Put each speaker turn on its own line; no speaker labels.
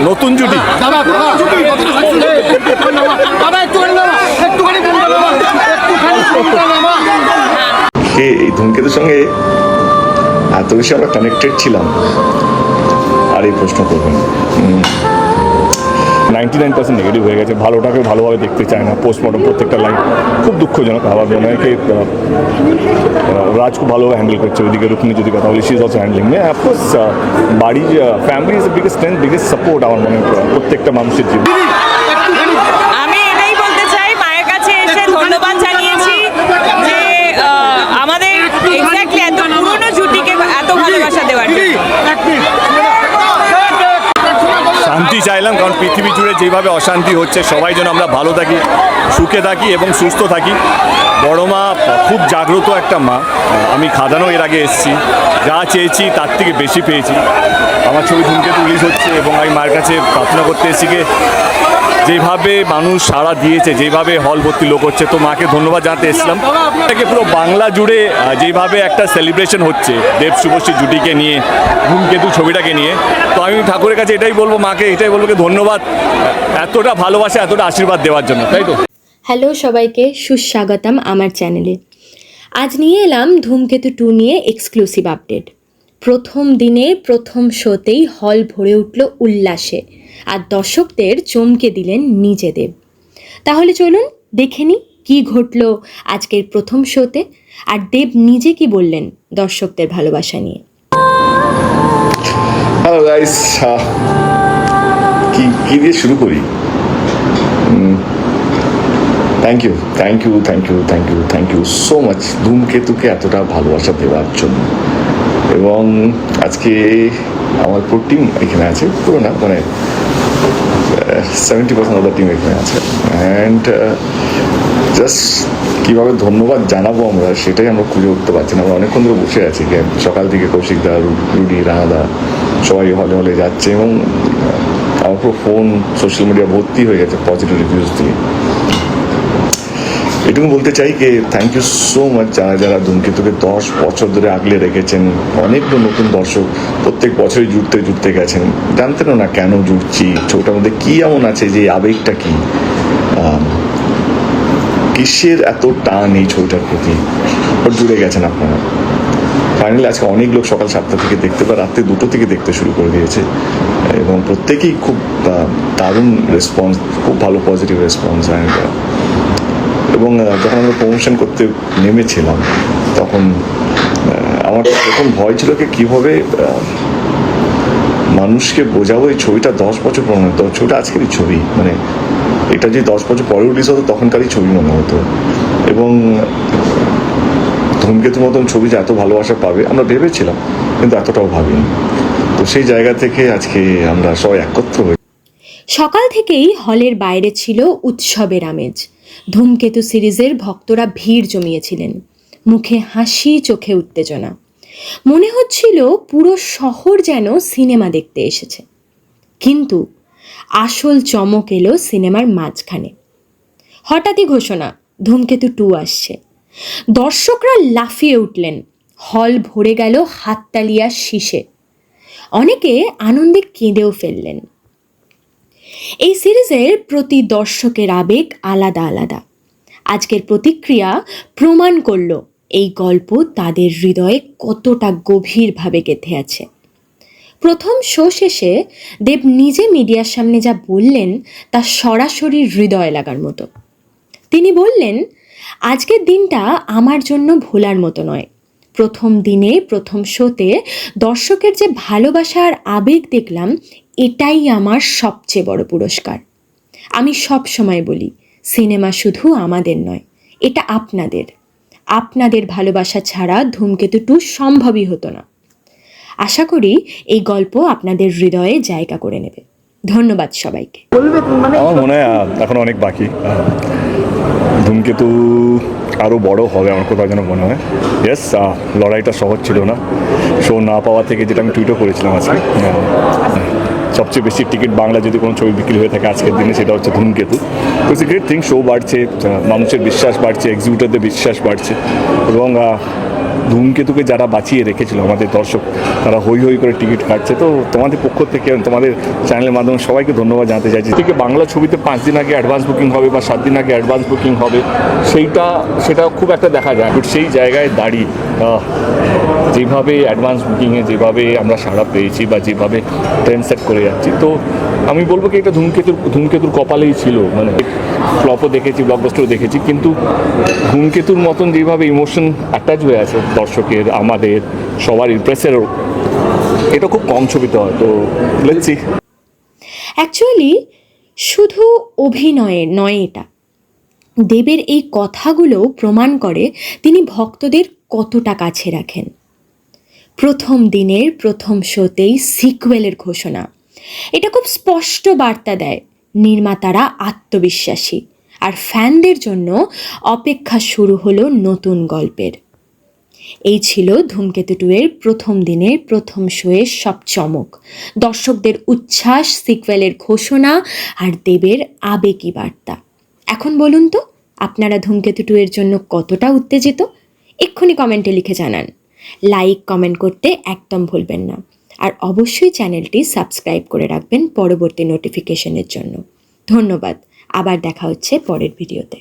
নতুন জুটি এই ধূমকেতুর সঙ্গে এত বেশি আমরা কানেক্টেড ছিলাম, আর এই প্রশ্ন করবেন 99% নেগেটিভ হয়ে গেছে। ভালোটাকে ভালোভাবে দেখতে চায় না, পোস্টমর্টম প্রত্যেকটা লাইন খুব দুঃখজনক। আবার অনেকে রাজ খুব ভালোভাবে হ্যান্ডেল করছে, ওইদিকে রুক্মিণী যদি কথা বলি, she is also handling. Of course বাড়ির family is biggest strength, biggest support আমার মনে হয় প্রত্যেকটা মানুষের জীবন।
আমি এটাই বলতে চাই, মায়ের কাছে এসে ধন্যবাদ জানিয়েছি যে আমাদের এক্স্যাক্টলি এত পুরনো জুটিকে এত ভালোবাসা দেওয়ার জন্য।
শান্তি চাইলাম, কারণ পৃথিবী জুড়ে যেভাবে অশান্তি হচ্ছে, সবাই যেন আমরা ভালো থাকি, সুখে থাকি এবং সুস্থ থাকি। বড় মা খুব জাগ্রত একটা মা। আমি খাদানো এর আগে এসেছি, যা চেয়েছি তার থেকে বেশি পেয়েছি। আমার ছবি ধূমকেতু রিলিজ হচ্ছে এবং আমি মায়ের কাছে প্রার্থনা করতে এসেছি যে যেভাবে মানুষ সাড়া দিয়েছে, যেভাবে হল ভর্তি লোক হচ্ছে, তো মাকে ধন্যবাদ জানাতে এসেছিলাম। এটাকে পুরো বাংলা জুড়ে যেভাবে একটা সেলিব্রেশন হচ্ছে দেব শুভশ্রী জুটিকে নিয়ে, ধূমকেতু ছবিটাকে নিয়ে, তো আমি ঠাকুরের কাছে এটাই বলবো, মাকে এটাই বলবো ধন্যবাদ এতটা ভালোবাসা, এতটা আশীর্বাদ দেওয়ার জন্য, তাই তো।
হ্যালো সবাইকে, সুস্বাগতম আমার চ্যানেলে। আজ নিয়ে এলাম ধূমকেতু 2 নিয়ে এক্সক্লুসিভ আপডেট। প্রথম দিনে প্রথম শোতেই হল ভরে উঠল উল্লাসে, আর দর্শকদের চমকে দিলেন নিজে দেব। তাহলে চলুন দেখে নিই কী ঘটল আজকের প্রথম শোতে, আর দেব নিজে কি বললেন দর্শকদের ভালোবাসা নিয়ে।
হ্যালো গাইস, কি দিয়ে শুরু করি? থ্যাংক ইউ সো মাচ ধূমকেতুকে এতটা ভালোবাসা দেওয়ার জন্য। এবং আজকে আমার পুরো টিম এখানে আছে, পুরো না মানে 70% অফ দ্য টিম এখানে আছে। অ্যান্ড জাস্ট কীভাবে ধন্যবাদ জানাবো আমরা, সেটাই আমরা খুঁজে উঠতে পারছি না। আমরা অনেকক্ষণ ধরে বসে আছি, সকাল থেকে কৌশিকদা, রুডি, রানাদা সবাই হলে হলে যাচ্ছে, এবং আমার পুরো ফোন সোশ্যাল মিডিয়া ভর্তি হয়ে গেছে পজিটিভ রিভিউজ দিয়ে। এটুকু বলতে চাই যে থ্যাংক ইউ সো মাচ যারা যারা ধূমকেতুকে 10 বছর ধরে আগলে রেখেছেন। অনেকগুলো নতুন দর্শক প্রত্যেক বছরই জুড়তে গেছেন, জানতেনও না কেন জুড়ছি, ছবিটার মধ্যে কী এমন আছে, যে আবেগটা কী, কিসের এত টান এই ছবিটার প্রতি, ওর জুড়ে গেছেন আপনারা। ফাইনালি আজকে অনেক লোক সকাল 7টা থেকে দেখতে বা রাত্রে 2টো থেকে দেখতে শুরু করে দিয়েছে, এবং প্রত্যেকেই খুব দারুণ রেসপন্স, খুব ভালো পজিটিভ রেসপন্স। এবং যখন আমরা প্রমোশন করতে নেমেছিলাম, তখন আমার প্রথম ভয় ছিল কি কীভাবে মানুষকে বোঝাবো এই ছবিটা 10 বছর পুরনো। ছবিটা আজকেরই ছবি, মানে এটা যদি 10 বছর পরে রিলিজ হতো তখনকারই ছবি মনে হতো। এবং ধূমকেতুর মতন ছবি যে এত ভালোবাসা পাবে আমরা ভেবেছিলাম, কিন্তু এতটাও ভাবিনি। তো সেই জায়গা থেকে আজকে আমরা সবাই একত্র হই।
সকাল থেকেই হলের বাইরে ছিল উৎসবের আমেজ। ধূমকেতু সিরিজের ভক্তরা ভিড় জমিয়েছিলেন, মুখে হাসি, চোখে উত্তেজনা। মনে হচ্ছিল পুরো শহর যেন সিনেমা দেখতে এসেছে। কিন্তু আসল চমক এলো সিনেমার মাঝখানে। হঠাৎই ঘোষণা, ধূমকেতু 2 আসছে। দর্শকরা লাফিয়ে উঠলেন, হল ভরে গেল হাততালিয়ার শীষে। অনেকে আনন্দে কেঁদেও ফেললেন। এই সিরিজের প্রতি দর্শকের আবেগ আলাদা আলাদা। আজকের প্রতিক্রিয়া প্রমাণ করল এই গল্প তাদের হৃদয়ে কতটা গভীরভাবে গেঁথে আছে। প্রথম শো শেষে দেব নিজে মিডিয়ার সামনে যা বললেন তা সরাসরি হৃদয় লাগার মতো। তিনি বললেন, আজকের দিনটা আমার জন্য ভোলার মতো নয়। প্রথম দিনে প্রথম শোতে দর্শকের যে ভালোবাসা আর আবেগ দেখলাম, এটাই আমার সবচেয়ে বড় পুরস্কার। আমি সব সময় বলি, সিনেমা শুধু আমাদের নয়, এটা আপনাদের ভালোবাসা ছাড়া ধূমকেতু 2 সম্ভবই হতো না। আশা করি এই গল্প আপনাদের হৃদয়ে জায়গা করে নেবে। ধন্যবাদ সবাইকে।
আমার মনে হয় এখন অনেক বাকি, ধূমকেতু আরও বড় হবে আমার কোথাও যেন মনে হয়। ইয়েস, লড়াইটা সহজ ছিল না। শো না পাওয়া থেকে, যেটা আমি টুইটও করেছিলাম আজকে, সবচেয়ে বেশি টিকিট বাংলা যদি কোনো ছবি বিক্রি হয়ে থাকে আজকের দিনে, সেটা হচ্ছে ধূমকেতু। তো it's a great thing. Show বাড়ছে, মানুষের বিশ্বাস বাড়ছে, এক্সিবিউটারদের বিশ্বাস বাড়ছে, এবং ধূমকেতুকে যারা বাঁচিয়ে রেখেছিল আমাদের দর্শক, তারা হই হই করে টিকিট কাটছে। তো তোমাদের পক্ষ থেকে, তোমাদের চ্যানেলের মাধ্যমে সবাইকে ধন্যবাদ জানাতে চাইছি। থেকে বাংলা ছবিতে 5 দিন আগে অ্যাডভান্স বুকিং হবে বা 7 দিন আগে অ্যাডভান্স বুকিং হবে, সেটা খুব একটা দেখা যায়। বাট সেই জায়গায় দাঁড়িয়ে যেভাবে অ্যাডভান্স বুকিংয়ে যেভাবে আমরা সাড়া পেয়েছি বা যেভাবে ট্রেন সেট করে যাচ্ছি, তো আমি বলবো কি এটা ধূমকেতুর কপালেই ছিল। মানে ফ্লপও দেখেছি, ব্লকবাস্টারও দেখেছি, কিন্তু ধূমকেতুর মতন যেভাবে ইমোশন অ্যাটাচ হয়ে আছে দর্শকের, আমাদের সবারই, প্রেসেরও, এটা খুব কম ছবিতে হয়। তো লেটস সি।
অ্যাকচুয়ালি শুধু অভিনয়ের নয়, এটা দেবের এই কথাগুলো প্রমাণ করে তিনি ভক্তদের কতটা কাছে রাখেন। প্রথম দিনের প্রথম শোতেই সিকুয়েলের ঘোষণা, এটা খুব স্পষ্ট বার্তা দেয় নির্মাতারা আত্মবিশ্বাসী, আর ফ্যানদের জন্য অপেক্ষা শুরু হলো নতুন গল্পের। এই ছিল ধূমকেতু 2 এর প্রথম দিনের প্রথম শোয়ের সব চমক, দর্শকদের উচ্ছ্বাস, সিকুয়েলের ঘোষণা আর দেবের আবেগী বার্তা। এখন বলুন তো, আপনারা ধূমকেতু 2 এর জন্য কতটা উত্তেজিত? এক্ষুনি কমেন্টে লিখে জানান। লাইক, কমেন্ট করতে একদম ভুলবেন না, আর অবশ্যই চ্যানেলটি সাবস্ক্রাইব করে রাখবেন পরবর্তী নোটিফিকেশনের জন্য। ধন্যবাদ, আবার দেখা হচ্ছে পরের ভিডিওতে।